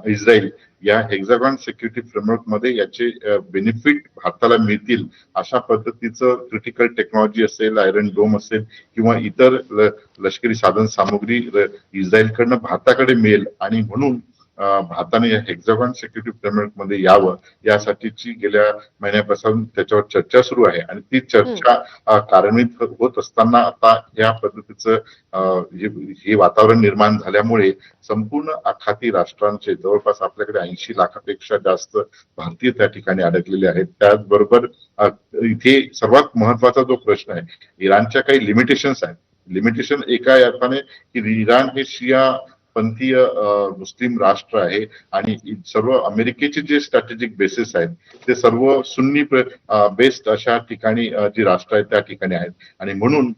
Israel या hexagon security framework मध्ये याचे बेनिफिट भारताला मिळतील अशा पद्धतीचं क्रिटिकल टेक्नॉलॉजी असेल, आयरन डोम असेल किंवा इतर लष्करी साधन सामुग्री इस्रायलकडनं भारताकडे मिळेल आणि म्हणून भारताने या हेक्झागॉन सिक्युरिटी फ्रेमवर्क मध्ये यावं यासाठीची गेल्या महिन्यापासून त्याच्यावर चर्चा सुरू आहे आणि ती चर्चा कार्यान्वित होत असताना आता या पद्धतीचं हे वातावरण निर्माण झाल्यामुळे संपूर्ण आखाती राष्ट्रांचे जवळपास आपल्याकडे 80 लाखापेक्षा जास्त भारतीय त्या ठिकाणी अडकलेले आहेत. त्याचबरोबर इथे सर्वात महत्वाचा जो प्रश्न आहे, इराणच्या काही लिमिटेशन्स आहेत. लिमिटेशन एका अर्थाने की इराण हे शिया पंथीय मुस्लिम राष्ट्र आहे आणि सर्व अमेरिकेचे जे स्ट्रॅटेजिक बेसिस आहेत ते सर्व सुन्नी बेस्ड अशा ठिकाणी जी राष्ट्र आहेत त्या ठिकाणी आहेत आणि म्हणून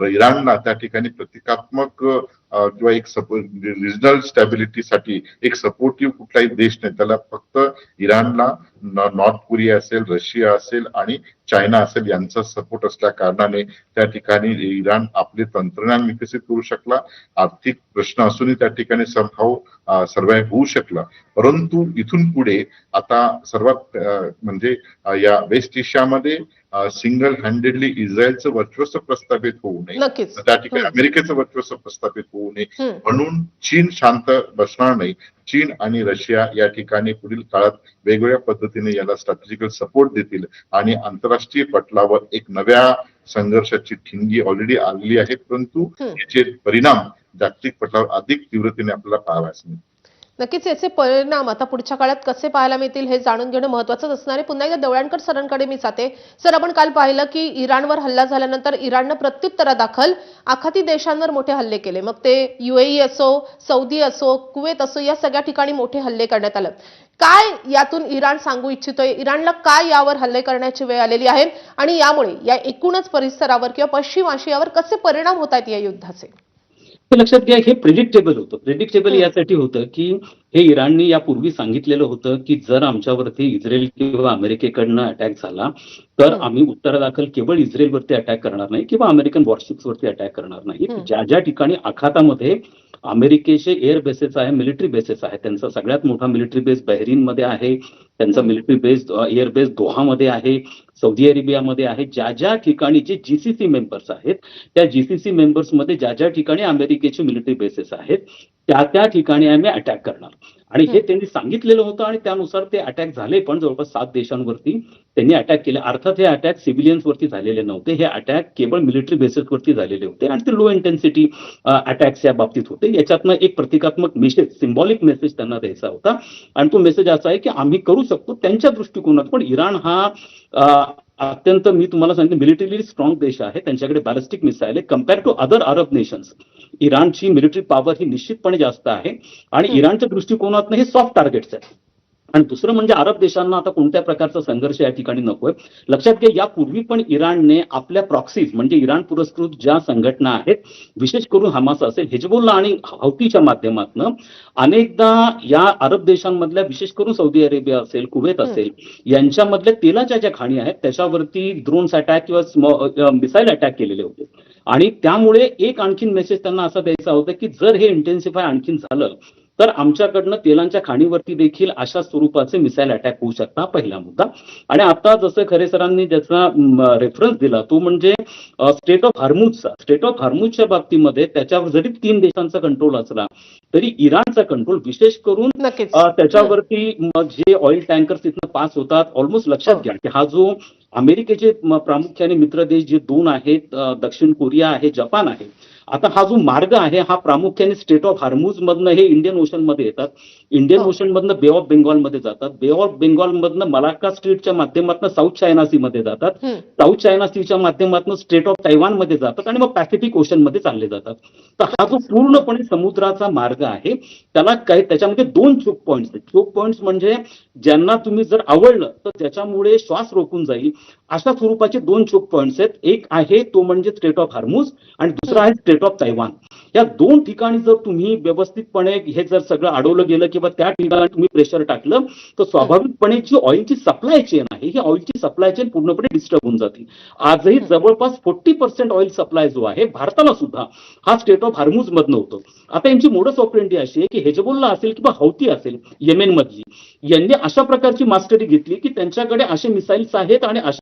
इराणला त्या ठिकाणी प्रतिकात्मक किंवा एक रिजनल स्टॅबिलिटीसाठी एक सपोर्टिव्ह कुठलाही देश नाही. त्याला फक्त इराणला नॉर्थ कोरिया असेल, रशिया असेल आणि चायना असेल यांचा सपोर्ट असल्या कारणाने त्या ठिकाणी इराण आपले तंत्रज्ञान विकसित करू शकला. आर्थिक प्रश्न असूनही त्या ठिकाणी संभाव सर्वाइव्ह होऊ शकला. परंतु इथून पुढे आता सर्वात म्हणजे या वेस्ट एशियामध्ये सिंगल हँडेडली इस्रायलचं वर्चस्व प्रस्थापित होऊ नये, त्या ठिकाणी अमेरिकेचं वर्चस्व प्रस्थापित होऊ नये म्हणून चीन शांत बसणार नाही. चीन आणि रशिया या ठिकाणी पुढील काळात वेगवेगळ्या पद्धतीने याला स्ट्रॅटेजिकल सपोर्ट देतील आणि आंतरराष्ट्रीय पटलावर एक नव्या संघर्षाची ठिणगी ऑलरेडी आलेली आहे. परंतु याचे परिणाम जागतिक पटलावर अधिक तीव्रतेने आपल्याला पाहावयास मिळतील. नक्कीच याचे परिणाम आता पुढच्या काळात कसे पाहायला मिळतील हे जाणून घेणं महत्त्वाचं असणार आहे. पुन्हा एकदा देवळणकर सरांकडे मी जाते. सर, आपण काल पाहिलं की इराणवर हल्ला झाल्यानंतर इराणनं प्रत्युत्तरादाखल आखाती देशांवर मोठे हल्ले केले. मग ते UAE असो, सौदी असो, कुवेत असो, या सगळ्या ठिकाणी मोठे हल्ले करण्यात आले. काय यातून इराण सांगू इच्छितोय? इराणला काय यावर हल्ले करण्याची वेळ आलेली आहे आणि यामुळे या एकूणच परिसरावर किंवा पश्चिम आशियावर कसे परिणाम होत आहेत या युद्धाचे? हे लक्षात घ्या, हे प्रेडिक्टेबल होतं. प्रेडिक्टेबल यासाठी होतं की हे इराणने यापूर्वी सांगितलेलं होतं की जर आमच्यावरती इस्रायल किंवा अमेरिकेकडनं अटॅक झाला तर आम्ही उत्तरादाखल केवळ इस्रायलवरती अटॅक करणार नाही किंवा अमेरिकन वॉरशिप्सवरती अटॅक करणार नाही. ज्या ज्या ठिकाणी आखातामध्ये अमेरिकेचे एअर बेसेस आहे, मिलिटरी बेसेस आहे, त्यांचा सगळ्यात मोठा मिलिटरी बेस बहरीनमध्ये आहे, त्यांचा मिलिटरी बेस एअर बेस दोहामध्ये आहे, सौदी अरेबियामध्ये आहे. ज्या ज्या ठिकाणी जे GCC मेंबर्स आहेत त्या GCC मेंबर्समध्ये ज्या ज्या ठिकाणी अमेरिकेचे मिलिटरी बेसेस आहेत त्या ठिकाणी आम्ही अटॅक करणार आणि हे त्यांनी सांगितलेलं होतं आणि त्यानुसार ते अटॅक झाले. पण जवळपास 7 देशांवरती त्यांनी अटॅक केले. अर्थात हे अटॅक सिव्हिलियन्सवरती झालेले नव्हते, हे अटॅक केवळ मिलिटरी बेसेसवरती झालेले होते आणि ते लो इंटेन्सिटी अटॅक्स या बाबतीत होते. याच्यातनं एक प्रतिकात्मक मेसेज, सिम्बॉलिक मेसेज त्यांना द्यायचा होता आणि तो मेसेज असा आहे की आम्ही करू शकतो त्यांच्या दृष्टिकोनात. पण इराण हा अत्यंत, मी तुम्हाला सांगतो, मिलिटरीली स्ट्रॉंग देश आहे. त्यांच्याकडे बॅलिस्टिक मिसाईल आहे. Compare to other Arab nations इराणची मिलिटरी पॉवर ही निश्चितपणे जास्त आहे आणि इराणच्या दृष्टिकोनातून हे सॉफ्ट टार्गेट्स आहेत. आणि दुसरं म्हणजे अरब देशांना आता कोणत्या प्रकारचा संघर्ष या ठिकाणी नकोय. लक्षात घ्या, यापूर्वी पण इराणने आपल्या प्रॉक्सीज म्हणजे इराण पुरस्कृत ज्या संघटना आहेत, विशेष करून हमास असेल, हिजबुल्ला आणि हौतीच्या माध्यमातून अनेकदा या अरब देशांमधल्या, विशेष करून सौदी अरेबिया असेल, कुवेत असेल, यांच्यामधल्या तेलाच्या ज्या खाणी आहेत त्याच्यावरती ड्रोन्स अटॅक किंवा मिसाईल अटॅक केलेले होते. आणि त्यामुळे एक आणखीन मेसेज त्यांना असा द्यायचा होता की जर हे इंटेन्सिफाय आणखीन झालं तर आमच्याकडनं तेलांच्या खाणीवरती देखील अशा स्वरूपाचे मिसाईल अटॅक होऊ शकता, पहिला मुद्दा. आणि आता जसं खरे सरांनी ज्याचा रेफरन्स दिला तो म्हणजे स्टेट ऑफ हॉर्मुझचा. स्टेट ऑफ हॉर्मुझच्या बाबतीमध्ये त्याच्यावर जरी 3 देशांचा कंट्रोल असला तरी इराणचा कंट्रोल, विशेष करून त्याच्यावरती जे ऑइल टँकर्स तिथनं पास होतात, ऑलमोस्ट लक्षात घ्या की हा जो अमेरिकेचे प्रामुख्याने मित्र देश जे 2 आहेत, दक्षिण कोरिया आहे, जपान आहे, आता हा जो मार्ग आहे हा प्रामुख्याने स्टेट ऑफ हॉर्मुझ मधनं हे इंडियन ओशन मध्ये येतात, इंडियन ओशन मधनं बे ऑफ बेंगॉल मध्ये जातात, बे ऑफ बेंगॉल मधनं मलाक्का स्ट्रीटच्या माध्यमातून साऊथ चायना सी मध्ये जातात, साऊथ चायना सीच्या माध्यमातून स्ट्रेट ऑफ तैवान मध्ये जातात आणि मग पॅसिफिक ओशन मध्ये चालले जातात. तर हा जो पूर्णपणे समुद्राचा मार्ग आहे त्याला काही त्याच्यामध्ये 2 चोक पॉइंट्स आहेत. चोक पॉइंट्स म्हणजे ज्यांना तुम्ही जर आवडलं तर त्याच्यामुळे श्वास रोखून जाईल अशा स्वरूपाचे 2 चोक पॉइंट्स आहेत. एक आहे तो म्हणजे स्ट्रेट ऑफ हॉर्मुझ आणि दुसरा आहे स्ट्रेट ऑफ तैवान. या 2 ठिकाणी जर तुम्ही व्यवस्थितपणे हे जर सगळं अडवलं गेलं किंवा त्या ठिकाणी तुम्ही प्रेशर टाकलं तर स्वाभाविकपणे जी ऑइलची सप्लाय चेन आहे ही ऑइलची सप्लाय चेन पूर्णपणे डिस्टर्ब होऊन जाते. आजही जवळपास 40% ऑइल सप्लाय जो आहे भारताला सुद्धा हा स्टेट ऑफ हार्मुज मधनं होतो. आता यांची मोडस ऑपरेंडी अशी आहे की हेजबोल्ला असेल किंवा हौती असेल येमेन मधली, यांनी अशा प्रकारची मास्टरी घेतली की त्यांच्याकडे असे मिसाईल्स आहेत आणि अशा